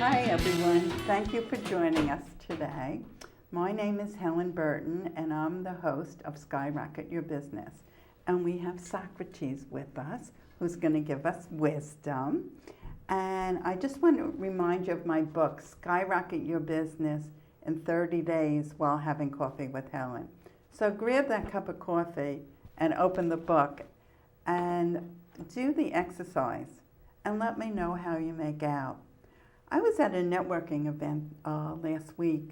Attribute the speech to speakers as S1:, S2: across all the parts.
S1: Hi everyone, thank you for joining us today. My name is Helen Burton and I'm the host of Skyrocket Your Business. And we have Socrates with us who's going to give us wisdom. And I just want to remind you of my book, Skyrocket Your Business in 30 Days While Having Coffee with Helen. So grab that cup of coffee and open the book and do the exercise and let me know how you make out. I was at a networking event last week,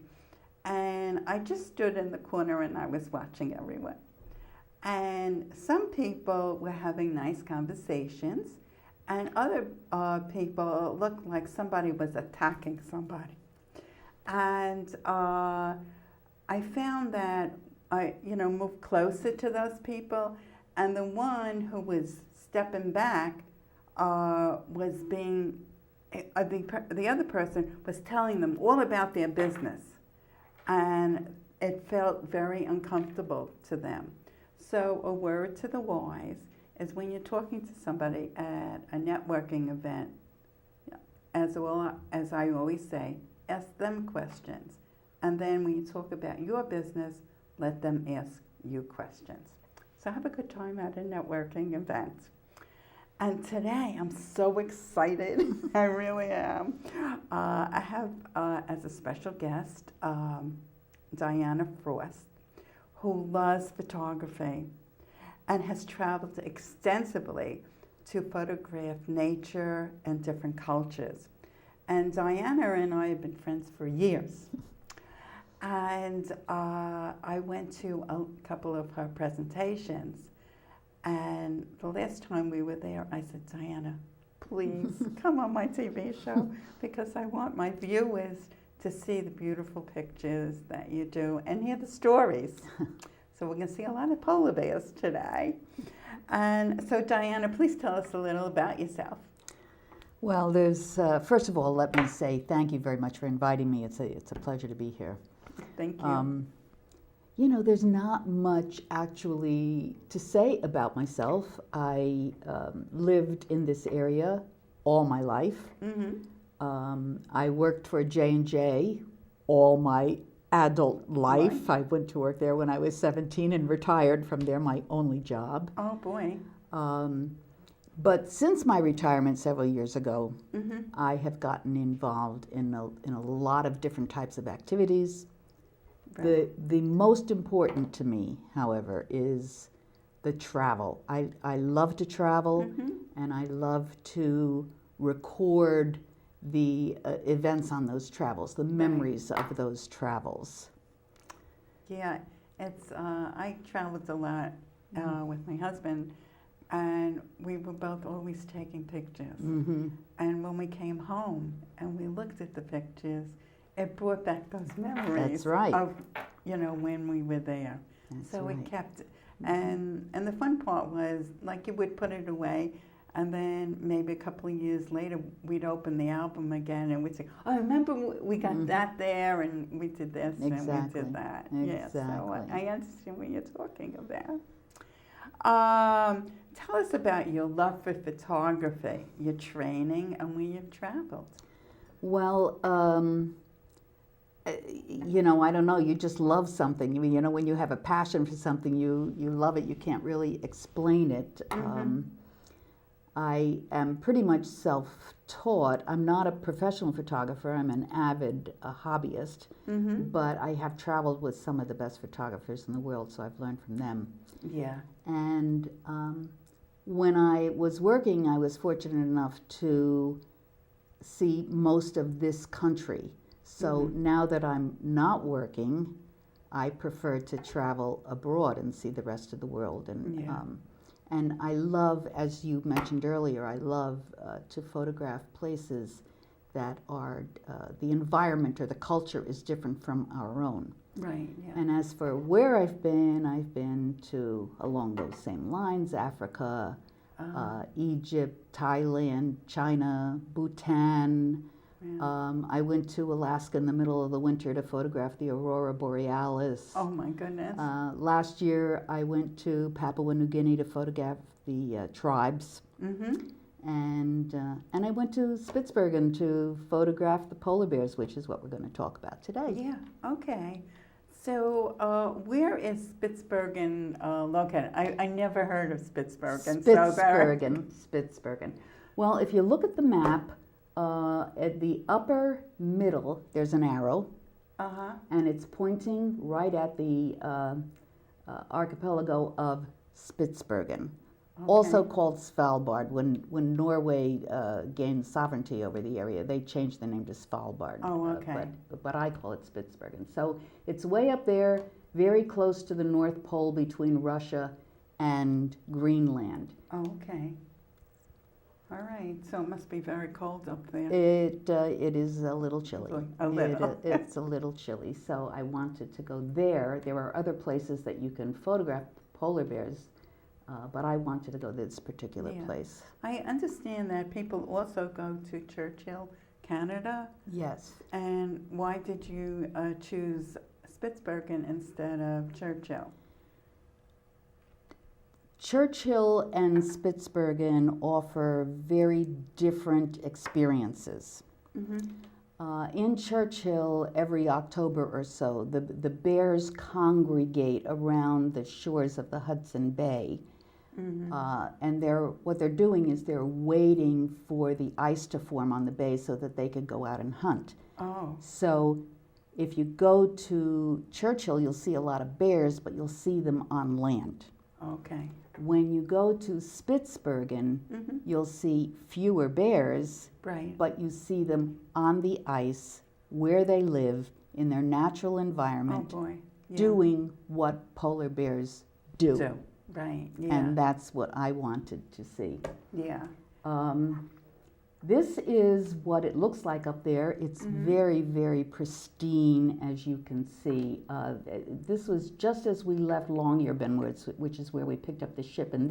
S1: and I just stood in the corner and I was watching everyone. And some people were having nice conversations, and other people looked like somebody was attacking somebody. And I found that I, moved closer to those people, and the one who was stepping back was being the other person was telling them all about their business, and it felt very uncomfortable to them. So a word to the wise is when you're talking to somebody at a networking event, as I always say, ask them questions. And then when you talk about your business, let them ask you questions. So have a good time at a networking event. And today, I'm so excited. I really am. I have as a special guest, Diana Frost, who loves photography and has traveled extensively to photograph nature and different cultures. And Diana and I have been friends for years. And I went to a couple of her presentations. And the last time we were there, I said, Diana, please come on my TV show because I want my viewers to see the beautiful pictures that you do and hear the stories. So we're going to see a lot of polar bears today. And so Diana, please tell us a little about yourself.
S2: Well, there's, first of all, let me say thank you very much for inviting me. It's a pleasure to be here.
S1: Thank you.
S2: There's not much actually to say about myself. I lived in this area all my life. Mm-hmm. I worked for J&J all my adult life. Right. I went to work there when I was 17 and retired from there, my only job.
S1: Oh, boy.
S2: But since my retirement several years ago,
S1: mm-hmm.
S2: I have gotten involved in a lot of different types of activities. Right. The most important to me, however, is the travel. I love to travel, mm-hmm. and I love to record the events on those travels, the memories right. of those travels.
S1: Yeah, it's I traveled a lot with my husband, and we were both always taking pictures.
S2: Mm-hmm.
S1: And when we came home and we looked at the pictures, it brought back those memories.
S2: That's right.
S1: Of, when we were there.
S2: That's
S1: so
S2: right.
S1: we kept it. And the fun part was, like, you would put it away, and then maybe a couple of years later, we'd open the album again, and we'd say, oh, remember we got mm-hmm. that there, and we did this,
S2: exactly.
S1: and we did that.
S2: Exactly.
S1: Yeah, so I understand what you're talking about. Tell us about your love for photography, your training, and where you've traveled.
S2: Well, I don't know, you just love something. I mean, when you have a passion for something, you love it, you can't really explain it.
S1: Mm-hmm.
S2: I am pretty much self-taught. I'm not a professional photographer, I'm an avid hobbyist,
S1: mm-hmm.
S2: but I have traveled with some of the best photographers in the world, so I've learned from them.
S1: Yeah.
S2: And when I was working, I was fortunate enough to see most of this country. So
S1: mm-hmm.
S2: now that I'm not working, I prefer to travel abroad and see the rest of the world. And I love, as you mentioned earlier, I love to photograph places that are, the environment or the culture is different from our own.
S1: Right, yeah.
S2: And as for where I've been to, along those same lines, Africa, Egypt, Thailand, China, Bhutan.
S1: Yeah.
S2: I went to Alaska in the middle of the winter to photograph the aurora borealis.
S1: Oh my goodness.
S2: Last year I went to Papua New Guinea to photograph the tribes.
S1: Mm-hmm.
S2: And I went to Spitsbergen to photograph the polar bears, which is what we're going to talk about today.
S1: Yeah, okay. So where is Spitsbergen located? I never heard of Spitsbergen.
S2: Spitsbergen. Well, if you look at the map, at the upper middle, there's an arrow, and it's pointing right at the archipelago of Spitsbergen, also called Svalbard. When Norway gained sovereignty over the area, they changed the name to Svalbard.
S1: Oh, okay.
S2: But I call it Spitsbergen. So it's way up there, very close to the North Pole between Russia and Greenland.
S1: Oh, okay. All right. So it must be very cold up there.
S2: It is a little chilly.
S1: A little.
S2: It's a little chilly. So I wanted to go there. There are other places that you can photograph polar bears, but I wanted to go to this particular place.
S1: I understand that people also go to Churchill, Canada.
S2: Yes.
S1: And why did you choose Spitsbergen instead of Churchill?
S2: Churchill and Spitsbergen offer very different experiences. In Churchill, every October or so, the bears congregate around the shores of the Hudson Bay. And what they're doing is they're waiting for the ice to form on the bay so that they could go out and hunt.
S1: Oh.
S2: So if you go to Churchill, you'll see a lot of bears, but you'll see them on land.
S1: Okay.
S2: When you go to Spitsbergen, you'll see fewer bears,
S1: Right.
S2: but you see them on the ice where they live in their natural environment,
S1: Oh boy. Yeah.
S2: doing what polar bears do.
S1: So, right. Yeah.
S2: And that's what I wanted to see.
S1: Yeah.
S2: This is what it looks like up there. It's very, very pristine, as you can see. This was just as we left Longyearbyen, which is where we picked up the ship, and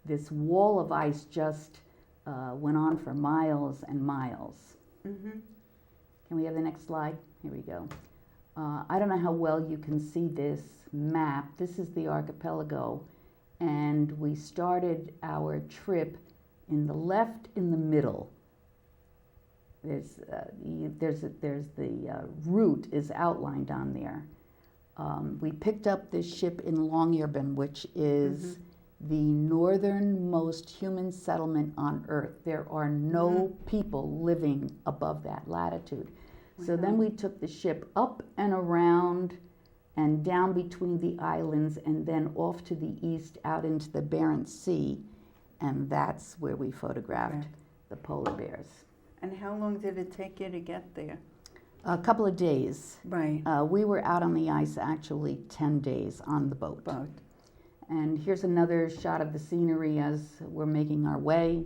S2: this wall of ice just went on for miles and miles. Can we have the next slide? Here we go. I don't know how well you can see this map. This is the archipelago, and we started our trip in the left in the middle. There's the route is outlined on there. We picked up this ship in Longyearbyen, which is the northernmost human settlement on Earth. There are no people living above that latitude. So then we took the ship up and around and down between the islands and then off to the east out into the Barents Sea. And that's where we photographed the polar bears.
S1: And how long did it take you to get there?
S2: A couple of days.
S1: Right.
S2: We were out on the ice actually 10 days on the boat. And here's another shot of the scenery as we're making our way.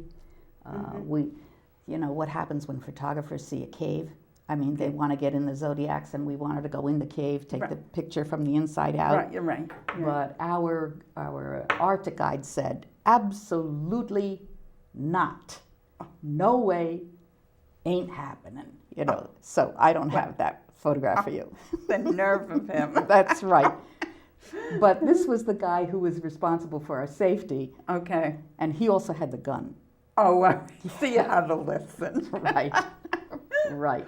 S2: What happens when photographers see a cave? I mean, they want to get in the Zodiacs, and we wanted to go in the cave, take the picture from the inside out.
S1: Right, you're right. Yeah.
S2: But our Arctic guide said, absolutely not. No way, ain't happening. So I don't have that photograph for you.
S1: The nerve of him.
S2: That's right. But this was the guy who was responsible for our safety.
S1: Okay.
S2: And he also had the gun.
S1: Oh, well, so you had to listen.
S2: Right. Right.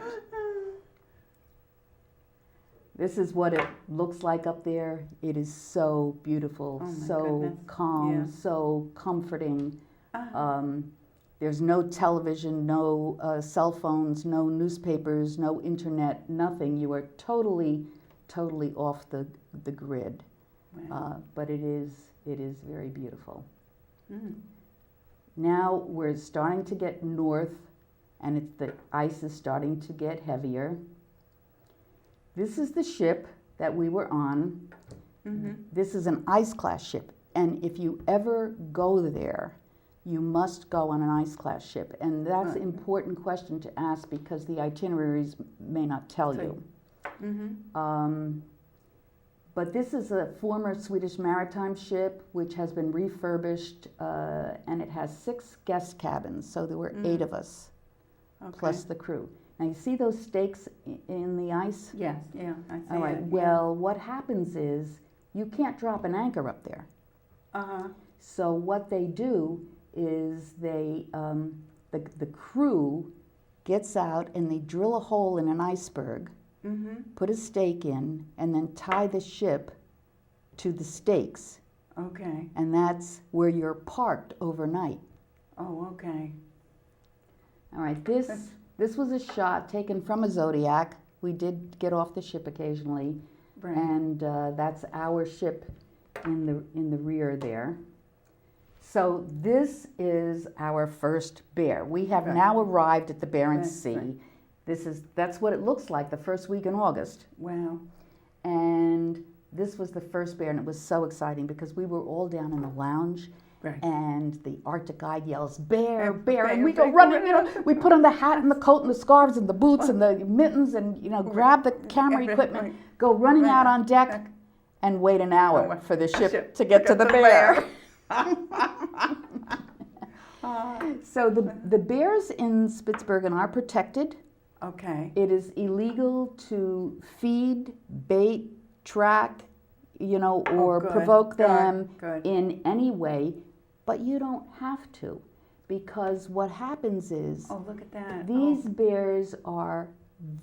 S2: This is what it looks like up there. It is so beautiful, so calm, so comforting. There's no television, no cell phones, no newspapers, no internet, nothing. You are totally off the grid. Wow. But it is very beautiful. Now we're starting to get north, and the ice is starting to get heavier. This is the ship that we were on. This is an ice class ship, and if you ever go there, you must go on an ice class ship, and that's an important question to ask because the itineraries may not tell you. But this is a former Swedish maritime ship which has been refurbished, and it has 6 guest cabins, so there were 8 of us, plus the crew. Now you see those stakes in the ice?
S1: Yes, yeah, I see.
S2: All right.
S1: it.
S2: Well, what happens is you can't drop an anchor up there. So what they do is the crew gets out and they drill a hole in an iceberg, put a stake in, and then tie the ship to the stakes.
S1: Okay.
S2: And that's where you're parked overnight.
S1: Oh, okay.
S2: All right, this was a shot taken from a Zodiac. We did get off the ship occasionally,
S1: Right.
S2: and that's our ship in the rear there. So this is our first bear. We have
S1: Right.
S2: now arrived at the Barents
S1: Right,
S2: Sea.
S1: right.
S2: That's what it looks like the first week in August.
S1: Wow.
S2: And this was the first bear, and it was so exciting because we were all down in the lounge.
S1: Right.
S2: And the Arctic guide yells, bear,
S1: Bear,
S2: bear, and we
S1: bear,
S2: go
S1: bear,
S2: running,
S1: bear.
S2: we put on the hat and the coat and the scarves and the boots and the mittens and, grab the camera
S1: Right,
S2: equipment,
S1: right.
S2: go running
S1: Right.
S2: out on deck and wait an hour for the ship to get to the
S1: the
S2: bear.
S1: bear.
S2: So the bears in Spitsbergen are protected.
S1: Okay.
S2: It is illegal to feed, bait, track, or
S1: good,
S2: provoke
S1: good,
S2: them
S1: good.
S2: in any way, but you don't have to, because what happens is
S1: Oh, look at that.
S2: these bears are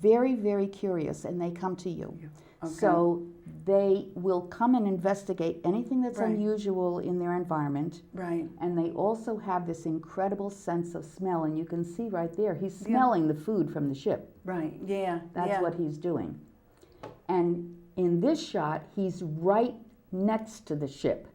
S2: very, very curious, and they come to you.
S1: Okay.
S2: So they will come and investigate anything that's
S1: Right.
S2: unusual in their environment.
S1: Right.
S2: And they also have this incredible sense of smell, and you can see right there, he's
S1: Yeah.
S2: smelling the food from the ship.
S1: Right. Yeah.
S2: That's
S1: yeah.
S2: what he's doing. And in this shot, he's right next to the ship.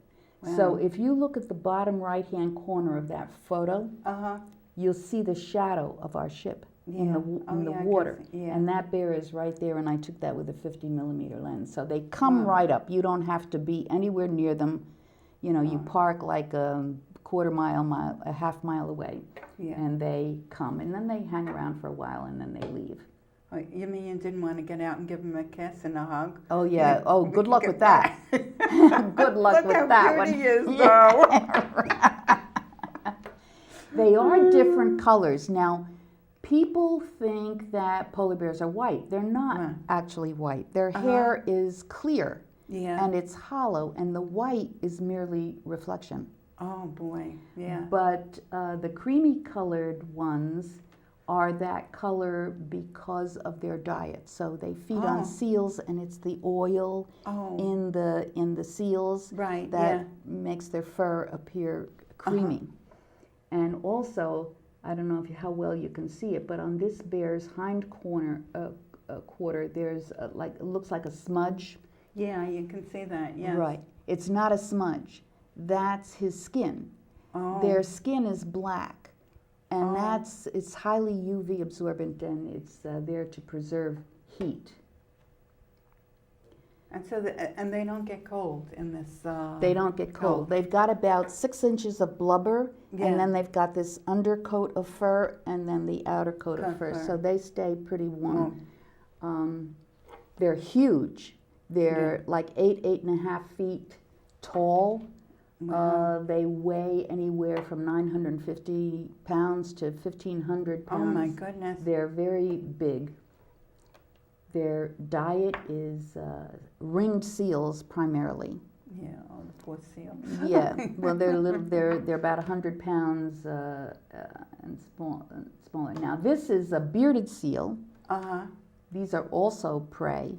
S2: So
S1: Wow.
S2: if you look at the bottom right-hand corner of that photo,
S1: Uh-huh.
S2: you'll see the shadow of our ship in the,
S1: Yeah. Oh,
S2: in the
S1: yeah, I can
S2: water.
S1: see- yeah.
S2: And that bear is right there, and I took that with a 50-millimeter lens. So they come
S1: Wow.
S2: right up. You don't have to be anywhere near them. You
S1: Wow.
S2: park like a mile, a half mile away,
S1: Yeah.
S2: and they come. And then they hang around for a while, and then they leave.
S1: Oh, you mean you didn't want to get out and give him a kiss and a hug?
S2: Oh, yeah.
S1: Yeah.
S2: Oh, good luck with that. Good luck
S1: Look
S2: with
S1: how
S2: that
S1: cute
S2: one.
S1: he is,
S2: Yeah. They are different colors. Now, people think that polar bears are white. They're not
S1: Right.
S2: actually white. Their
S1: Uh-huh.
S2: hair is clear
S1: Yeah.
S2: and it's hollow, and the white is merely reflection.
S1: Oh, boy. Yeah.
S2: But the creamy colored ones are that color because of their diet. So they feed
S1: Oh.
S2: on seals, and it's the oil
S1: Oh.
S2: in the seals
S1: Right.
S2: that
S1: Yeah.
S2: makes their fur appear creamy. And also, I don't know how well you can see it, but on this bear's hind quarter, there's it looks like a smudge.
S1: Yeah, you can see that. Yes.
S2: Right. It's not a smudge. That's his skin.
S1: Oh.
S2: Their skin is black, and
S1: Oh.
S2: it's highly UV absorbent, and it's there to preserve heat.
S1: And so, and they don't get cold in this.
S2: They don't get cold. They've got about 6 inches of blubber,
S1: Yeah.
S2: and then they've got this undercoat of fur, and then the outer coat of fur.
S1: Fur.
S2: So they stay pretty warm. They're huge. They're like 8.5 feet tall.
S1: Wow.
S2: They weigh anywhere from 950 pounds to 1,500
S1: Oh
S2: pounds.
S1: my goodness.
S2: They're very big. Their diet is ringed seals primarily.
S1: Yeah. Oh, the poor seal.
S2: Yeah, well, they're about 100 pounds and smaller. Now, this is a bearded seal.
S1: Uh-huh.
S2: These are also prey,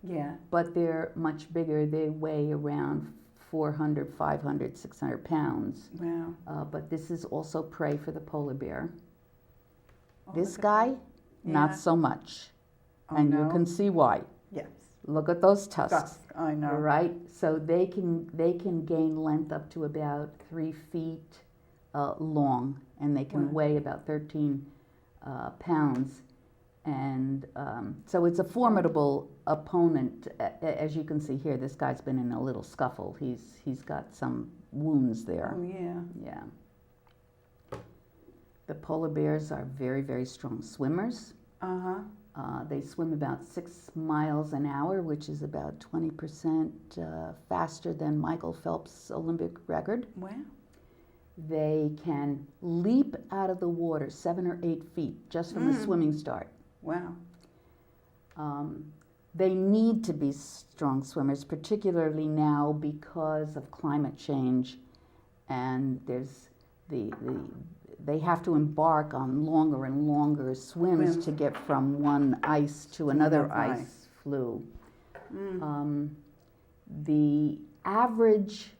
S1: Yeah.
S2: but they're much bigger. They weigh around 400, 500, 600 pounds.
S1: Wow.
S2: But this is also prey for the polar bear.
S1: Oh,
S2: This
S1: look at
S2: guy,
S1: that.
S2: not
S1: Yeah.
S2: so much.
S1: Oh,
S2: And
S1: no?
S2: you can see why.
S1: Yes.
S2: Look at those tusks.
S1: Dusk. I know.
S2: Right, so they can gain length up to about 3 feet long, and they can
S1: Wow.
S2: weigh about 13 pounds, and so it's a formidable opponent. As you can see here, this guy's been in a little scuffle. He's got some wounds there.
S1: Oh, yeah.
S2: Yeah. The polar bears are very, very strong swimmers.
S1: Uh-huh.
S2: They swim about 6 miles an hour, which is about 20% faster than Michael Phelps' Olympic record.
S1: Wow.
S2: They can leap out of the water 7 or 8 feet just from a swimming start.
S1: Wow.
S2: They need to be strong swimmers, particularly now because of climate change, and there's they have to embark on longer and longer swims to get from one ice to another ice flue. The average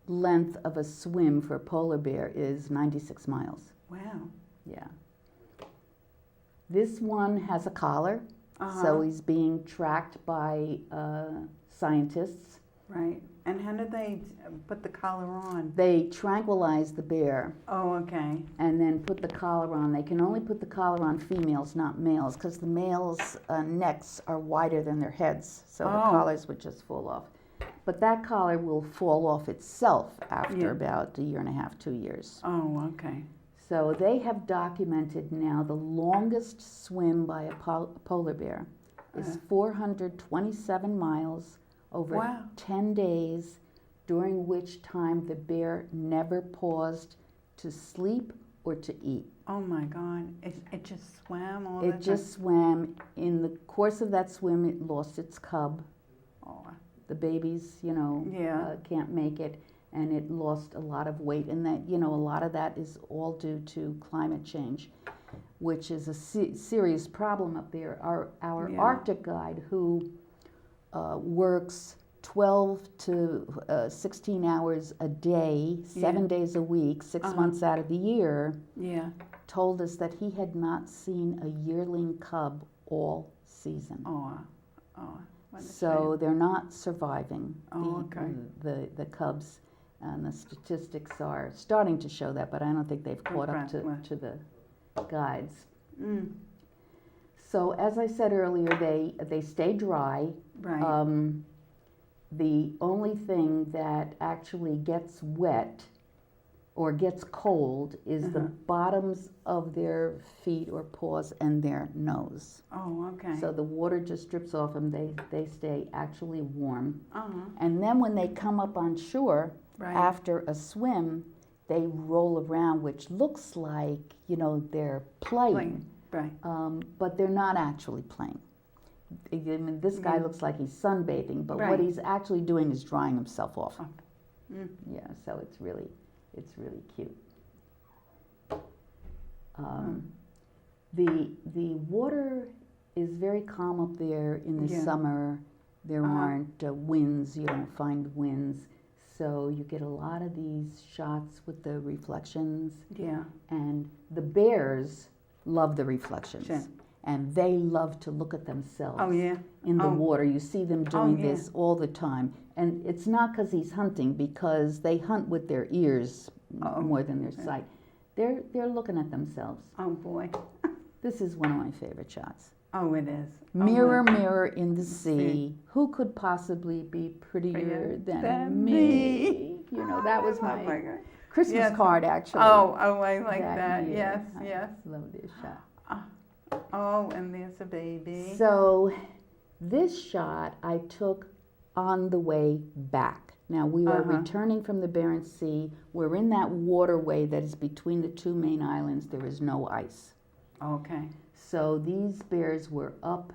S2: length of a swim for a polar bear is 96 miles.
S1: Wow.
S2: Yeah. This one has a collar, so he's being tracked by scientists.
S1: Right. And how do they put the collar on?
S2: They tranquilize the bear.
S1: Oh, okay.
S2: And then put the collar on. They can only put the collar on females, not males, because the males' necks are wider than their heads, so the collars would just fall off. But that collar will fall off itself after about a year and a half, 2 years.
S1: Oh, okay.
S2: So they have documented now the longest swim by a polar bear is 427 miles over 10 days, during which time the bear never paused to sleep or to eat.
S1: Oh my God, it just swam all the time?
S2: It just swam. In the course of that swim, it lost its cub.
S1: Oh.
S2: The babies, can't make it, and it lost a lot of weight. And that, a lot of that is all due to climate change, which is a serious problem up there. Our Arctic guide, who works 12 to 16 hours a day, 7 days a week, 6 months out of the year, told us that he had not seen a yearling cub all season. So they're not surviving, the cubs, and the statistics are starting to show that, but I don't think they've caught up to the guides. So as I said earlier, they stay dry.
S1: Right.
S2: The only thing that actually gets wet or gets cold is the bottoms of their feet or paws and their nose.
S1: Oh, okay.
S2: So the water just drips off them. They stay actually warm. And then when they come up on shore after a swim, they roll around, which looks like, they're playing.
S1: Right.
S2: But they're not actually playing. I mean, this guy looks like he's sunbathing, but what he's actually doing is drying himself off. Yeah, so it's really cute. The water is very calm up there in the summer. There aren't winds. You don't find winds. So you get a lot of these shots with the reflections.
S1: Yeah.
S2: And the bears love the reflections.
S1: Sure.
S2: And they love to look at themselves in the water. You see them doing this all the time. And it's not because he's hunting, because they hunt with their ears more than their sight. They're looking at themselves.
S1: Oh, boy.
S2: This is one of my favorite shots.
S1: Oh, it is.
S2: Mirror, mirror in the sea, who could possibly be prettier than me? That was my Christmas card, actually.
S1: Oh, I like that. Yes, yes.
S2: I love this shot.
S1: Oh, and there's a baby.
S2: So this shot I took on the way back. Now we were returning from the Barents Sea. We're in that waterway that is between the two main islands. There is no ice.
S1: Okay.
S2: So these bears were up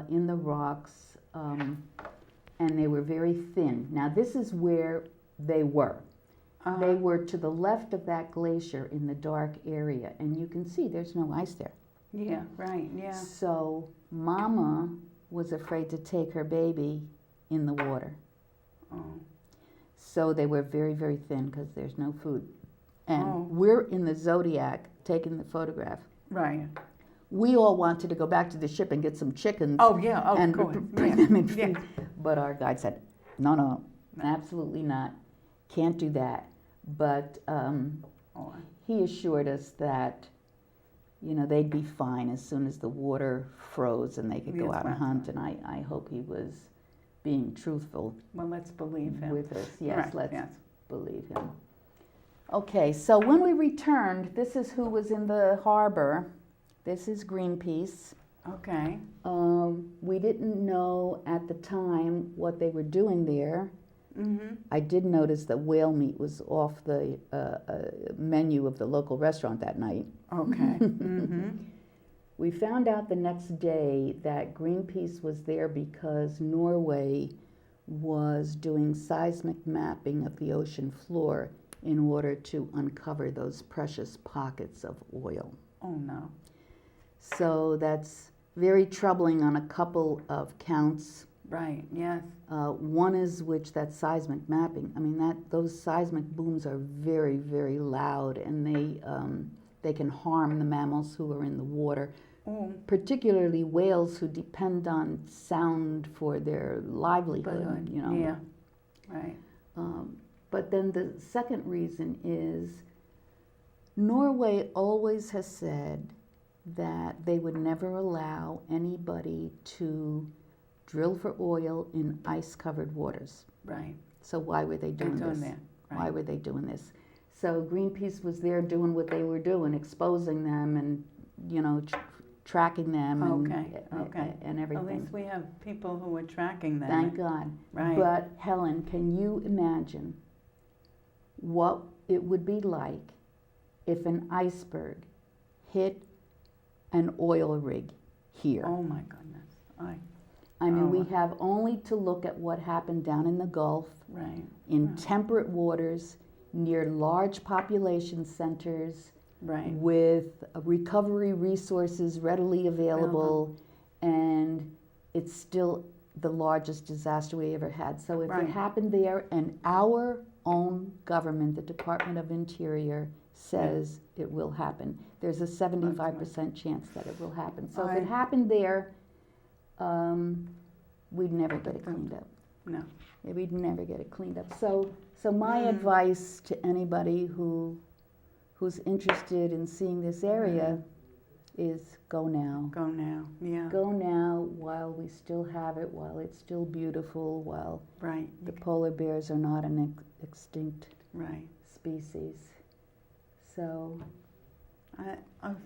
S2: in the rocks, and they were very thin. Now this is where they were. They were to the left of that glacier in the dark area, and you can see there's no ice there.
S1: Yeah, right, yeah.
S2: So Mama was afraid to take her baby in the water. So they were very, very thin because there's no food. And we're in the Zodiac taking the photograph.
S1: Right.
S2: We all wanted to go back to the ship and get some chickens.
S1: Oh, yeah, of course.
S2: Bring them in food. But our guide said, no, absolutely not. Can't do that. But he assured us that, they'd be fine as soon as the water froze and they could go out and hunt. And I hope he was being truthful.
S1: Well, let's believe him.
S2: With us. Yes, let's believe him. Okay, so when we returned, this is who was in the harbor. This is Greenpeace.
S1: Okay.
S2: We didn't know at the time what they were doing there. I did notice that whale meat was off the menu of the local restaurant that night.
S1: Okay.
S2: We found out the next day that Greenpeace was there because Norway was doing seismic mapping of the ocean floor in order to uncover those precious pockets of oil.
S1: Oh, no.
S2: So that's very troubling on a couple of counts.
S1: Right, yes.
S2: One is that's seismic mapping. I mean, those seismic booms are very, very loud, and they can harm the mammals who are in the water, particularly whales who depend on sound for their livelihood, you know.
S1: Yeah, right.
S2: But then the second reason is Norway always has said that they would never allow anybody to drill for oil in ice-covered waters.
S1: Right.
S2: So why were they doing this?
S1: That. Right.
S2: Why were they doing this? So Greenpeace was there doing what they were doing, exposing them and, you know, tracking them and everything.
S1: At least we have people who are tracking them.
S2: Thank God.
S1: Right.
S2: But Helen, can you imagine what it would be like if an iceberg hit an oil rig here?
S1: Oh my goodness.
S2: I mean, we have only to look at what happened down in the Gulf, in temperate waters, near large population centers, with recovery resources readily available, and it's still the largest disaster we ever had. So if it happened there, and our own government, the Department of Interior, says it will happen, there's a 75% chance that it will happen. So if it happened there, we'd never get it cleaned up.
S1: No.
S2: We'd never get it cleaned up. So my advice to anybody who's interested in seeing this area is go now.
S1: Go now, yeah.
S2: Go now while we still have it, while it's still beautiful, while the polar bears are not an extinct species. So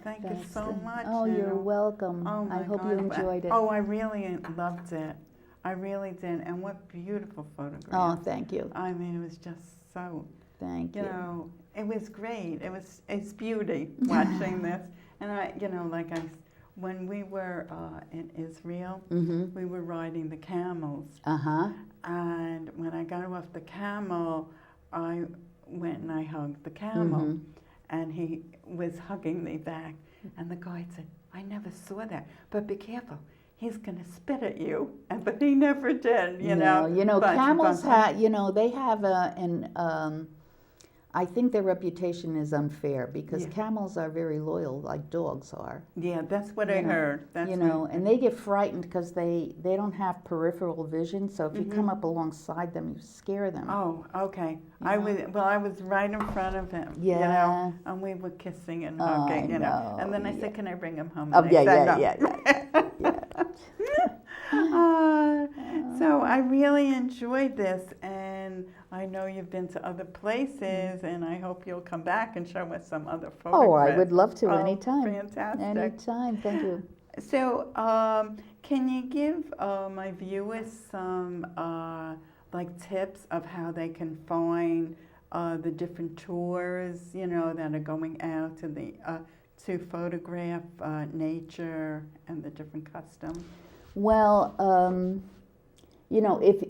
S1: thank you so much.
S2: Oh, you're welcome.
S1: Oh,
S2: I hope you enjoyed it.
S1: Oh, I really loved it. I really did. And what beautiful photographs.
S2: Oh, thank you.
S1: I mean, it was just so,
S2: thank you.
S1: You know, it was great. It's beauty watching this. And when we were in Israel, we were riding the camels. And when I got off the camel, I went and I hugged the camel. And he was hugging me back. And the guide said, I never saw that, but be careful. He's going to spit at you. But he never did, you know.
S2: You know, camels have, you know, they have I think their reputation is unfair because camels are very loyal, like dogs are.
S1: Yeah, that's what I heard. That's
S2: and they get frightened because they don't have peripheral vision. So if you come up alongside them, you scare them.
S1: Oh, okay. I was right in front of him.
S2: Yeah.
S1: You know, and we were kissing and hugging. You know, and then I said, "Can I bring him home?"
S2: Oh, yeah.
S1: So I really enjoyed this, and I know you've been to other places, and I hope you'll come back and show us some other photographs.
S2: Oh, I would love to anytime.
S1: Fantastic.
S2: Anytime, thank you.
S1: So, can you give my viewers some tips of how they can find the different tours, you know, that are going out to photograph nature and the different customs?
S2: Well, you know, if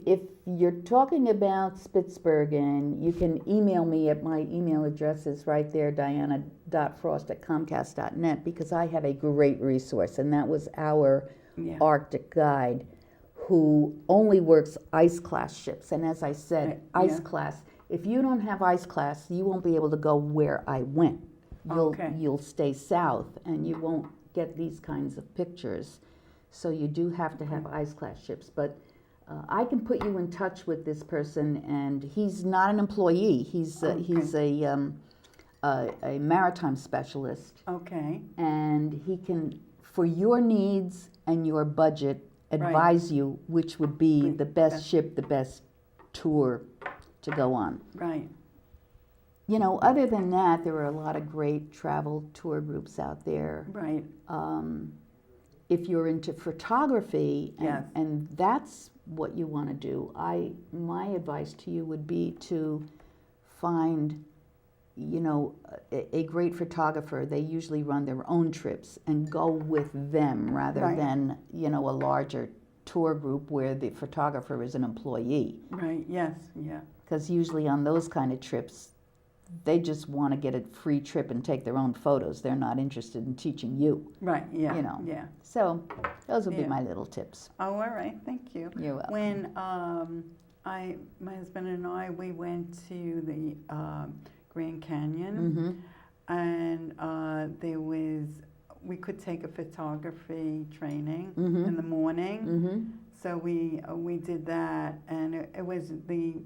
S2: you're talking about Spitsbergen, you can email me at my email address is right there, diana.frost@comcast.net, because I have a great resource, and that was our Arctic guide who only works ice class ships. And as I said, ice class, if you don't have ice class, you won't be able to go where I went. You'll stay south, and you won't get these kinds of pictures. So you do have to have ice class ships. But I can put you in touch with this person, and he's not an employee. He's a maritime specialist.
S1: Okay.
S2: And he can, for your needs and your budget, advise you which would be the best ship, the best tour to go on.
S1: Right.
S2: You know, other than that, there are a lot of great travel tour groups out there.
S1: Right.
S2: If you're into photography, and that's what you want to do, my advice to you would be to find, you know, a great photographer. They usually run their own trips, and go with them rather than, you know, a larger tour group where the photographer is an employee.
S1: Right, yes, yeah.
S2: Because usually on those kind of trips, they just want to get a free trip and take their own photos. They're not interested in teaching you.
S1: Right, yeah,
S2: You know.
S1: yeah.
S2: So those will be
S1: Yeah.
S2: my little tips.
S1: Oh, all right, thank you.
S2: You're welcome.
S1: When my husband and I, we went to the Grand Canyon,
S2: Mm-hmm.
S1: and we could take a photography training
S2: Mhm.
S1: in the morning.
S2: Mm-hmm.
S1: So we did that, and it was the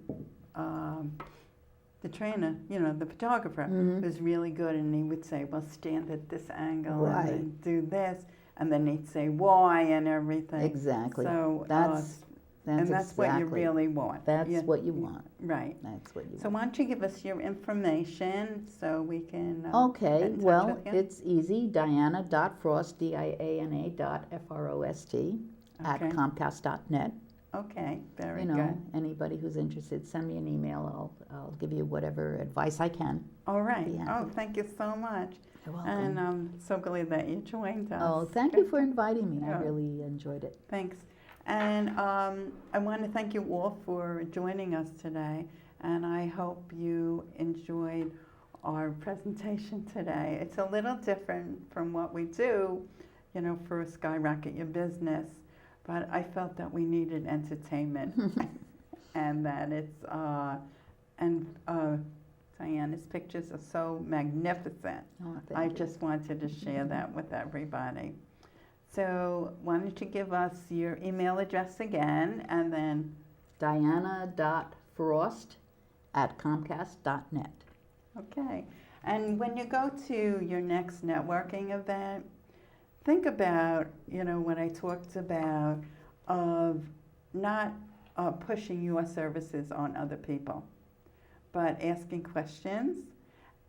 S1: trainer, the photographer,
S2: Mhm.
S1: was really good, and he would say, well, stand at this angle
S2: Right.
S1: and then do this, and then he'd say why and everything.
S2: Exactly.
S1: So
S2: That's
S1: and that's what you
S2: exactly-
S1: really want.
S2: That's
S1: Yeah,
S2: what you want.
S1: Right.
S2: That's what you
S1: So why don't you give us your information so we can get
S2: Okay,
S1: in touch
S2: well,
S1: with you?
S2: it's easy. Diana.frost, Diana.Frost at
S1: Okay.
S2: Comcast.net.
S1: Okay, very
S2: You know,
S1: good.
S2: anybody who's interested, send me an email. I'll give you whatever advice I can.
S1: All right.
S2: Be
S1: Oh,
S2: happy.
S1: thank you so much.
S2: You're welcome.
S1: And I'm so glad that you joined us.
S2: Oh, thank you for inviting me.
S1: Yeah.
S2: I really enjoyed it.
S1: Thanks. And I want to thank you all for joining us today. And I hope you enjoyed our presentation today. It's a little different from what we do, for Skyrocket Your Business. But I felt that we needed entertainment and that Diana's pictures are so magnificent.
S2: Oh,
S1: I
S2: thank you.
S1: just wanted to share that with everybody. So why don't you give us your email address again, and then
S2: Diana.Frost at Comcast.net.
S1: okay. And when you go to your next networking event, think about, what I talked about of not pushing your services on other people, but asking questions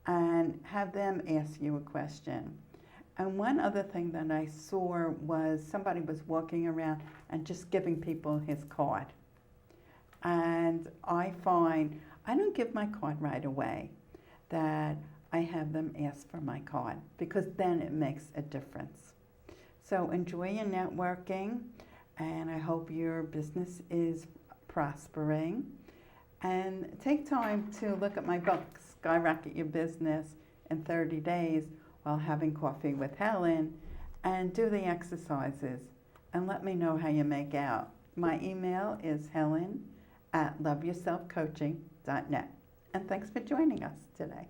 S1: and have them ask you a question. And one other thing that I saw was somebody was walking around and just giving people his card. And I find I don't give my card right away, that I have them ask for my card, because then it makes a difference. So enjoy your networking, and I hope your business is prospering. And take time to look at my book, Skyrocket Your Business in 30 Days, while having coffee with Helen, and do the exercises, and let me know how you make out. My email is helen@loveyourselfcoaching.net. And thanks for joining us today.